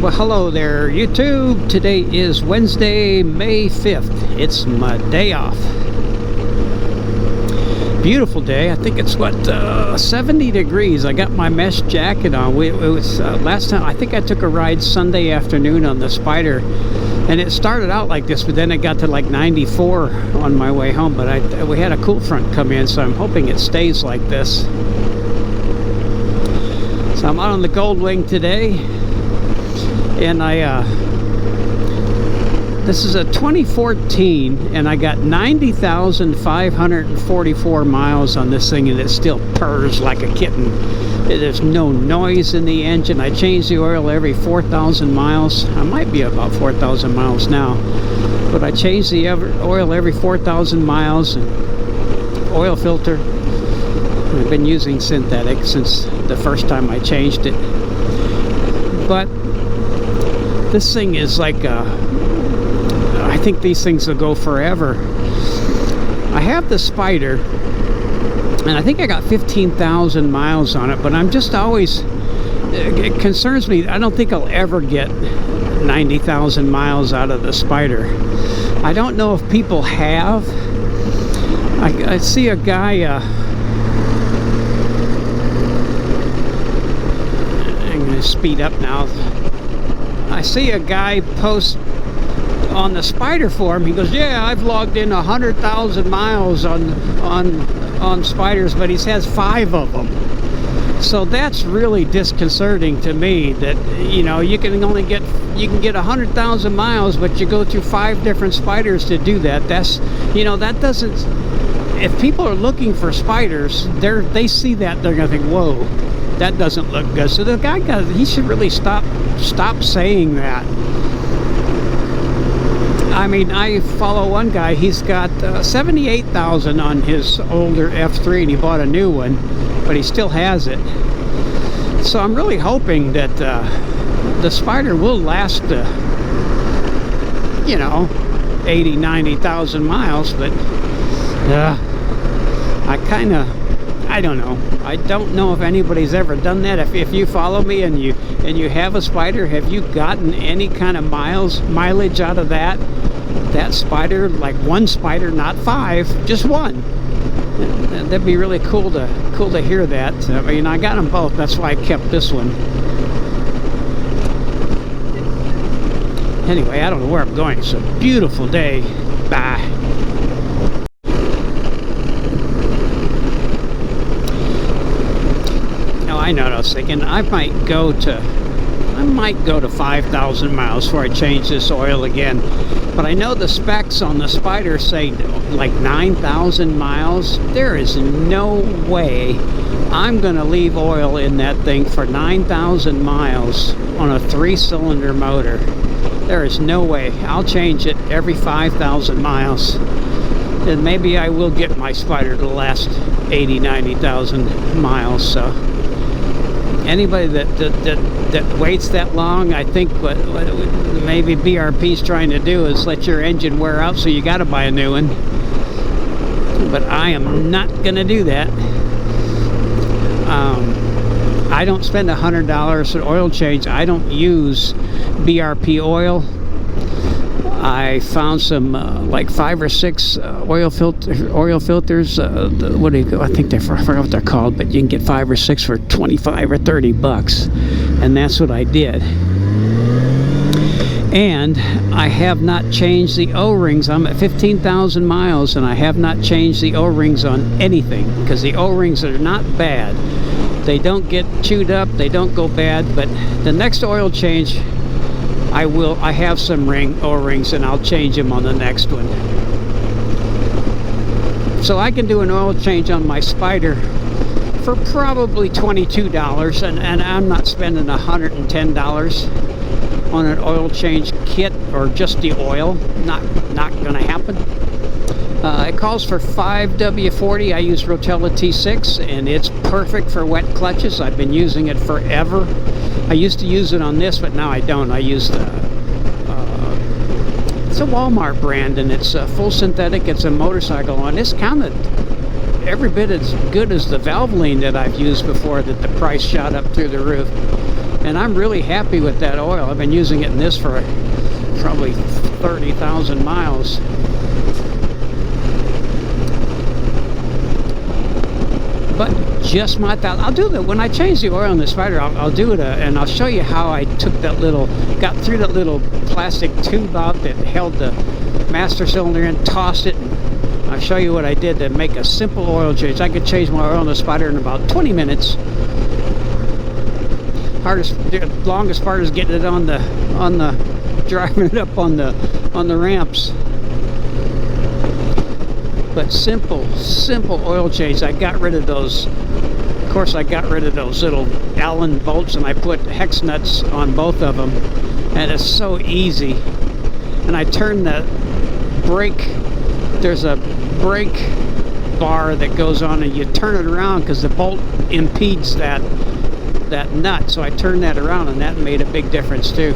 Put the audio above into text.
Well, hello there, YouTube. Today is Wednesday, May 5th. It's my day off. Beautiful day. I think it's, 70 degrees. I got my mesh jacket on. It was last time, I think I took a ride Sunday afternoon on the Spyder, and it started out like this, but then it got to like 94 on my way home. But we had a cool front come in, so I'm hoping it stays like this. So I'm out on the Goldwing today, and this is a 2014, and I got 90,544 miles on this thing, and it still purrs like a kitten. There's no noise in the engine. I change the oil every 4,000 miles. I might be about 4,000 miles now, but I change the oil every 4,000 miles. And oil filter, I've been using synthetic since the first time I changed it. But this thing is like I think these things will go forever. I have the Spyder, and I think I got 15,000 miles on it, but I'm just always, it concerns me. I don't think I'll ever get 90,000 miles out of the Spyder. I don't know if people have. I see a guy, I'm going to speed up now. I see a guy post on the Spyder forum. He goes, yeah, I've logged in 100,000 miles on Spyders, but he has 5 of them. So that's really disconcerting to me, that you know, you can get 100,000 miles, but you go through 5 different Spyders to do that. That's, you know, that doesn't, if people are looking for Spyders, they see that, they're gonna think, whoa, that doesn't look good. So the guy he should really stop saying that. I mean, I follow one guy, he's got 78,000 on his older F3, and he bought a new one, but he still has it. So I'm really hoping that the Spyder will last, you know, 80, 90,000 miles, but I don't know. I don't know if anybody's ever done that. If you follow me and you have a Spyder, have you gotten any kind of mileage out of that Spyder? Like one Spyder, not 5, just one. That'd be really cool to hear that. I mean, I got them both. That's why I kept this one. Anyway, I don't know where I'm going. It's a beautiful day. Bye. I know what I was thinking. I might go to 5,000 miles before I change this oil again. But I know the specs on the Spyder say like 9,000 miles. There is no way I'm gonna leave oil in that thing for 9,000 miles on a 3-cylinder motor. There is no way. I'll change it every 5,000 miles. And maybe I will get my Spyder to last 80, 90,000 miles. So anybody that waits that long, I think what maybe BRP's trying to do is let your engine wear out, so you got to buy a new one. But I am not gonna do that. I don't spend $100 an oil change. I don't use BRP oil. I found some like 5 or 6 oil filters. What do you go? I think I forgot what they're called, but you can get 5 or 6 for 25 or 30 bucks, and that's what I did. And I have not changed the O-rings. I'm at 15,000 miles, and I have not changed the O-rings on anything, because the O-rings are not bad. They don't get chewed up. They don't go bad. But the next oil change, I have some O-rings, and I'll change them on the next one. So I can do an oil change on my Spyder for probably $22, and I'm not spending $110 on an oil change kit, or just the oil. Not gonna happen. It calls for 5W40. I use Rotella T6, and it's perfect for wet clutches. I've been using it forever. I used to use it on this, but now I don't. I use it's a Walmart brand, and it's full synthetic. It's a motorcycle one. It's kind of every bit as good as the Valvoline that I've used before, that the price shot up through the roof. And I'm really happy with that oil. I've been using it in this for probably 30,000 miles. But just my thought, I'll do that when I change the oil in the Spyder. I'll do it, and I'll show you how I took that got through that little plastic tube out that held the master cylinder in, tossed it, and I'll show you what I did to make a simple oil change. I could change my oil in the Spyder in about 20 minutes. The longest part is getting it on the driving it up on the ramps. But simple oil change. I got rid of those. Of course, I got rid of those little Allen bolts, and I put hex nuts on both of them, and it's so easy. And I turn the brake. There's a brake bar that goes on, and you turn it around because the bolt impedes that nut. So I turned that around, and that made a big difference too.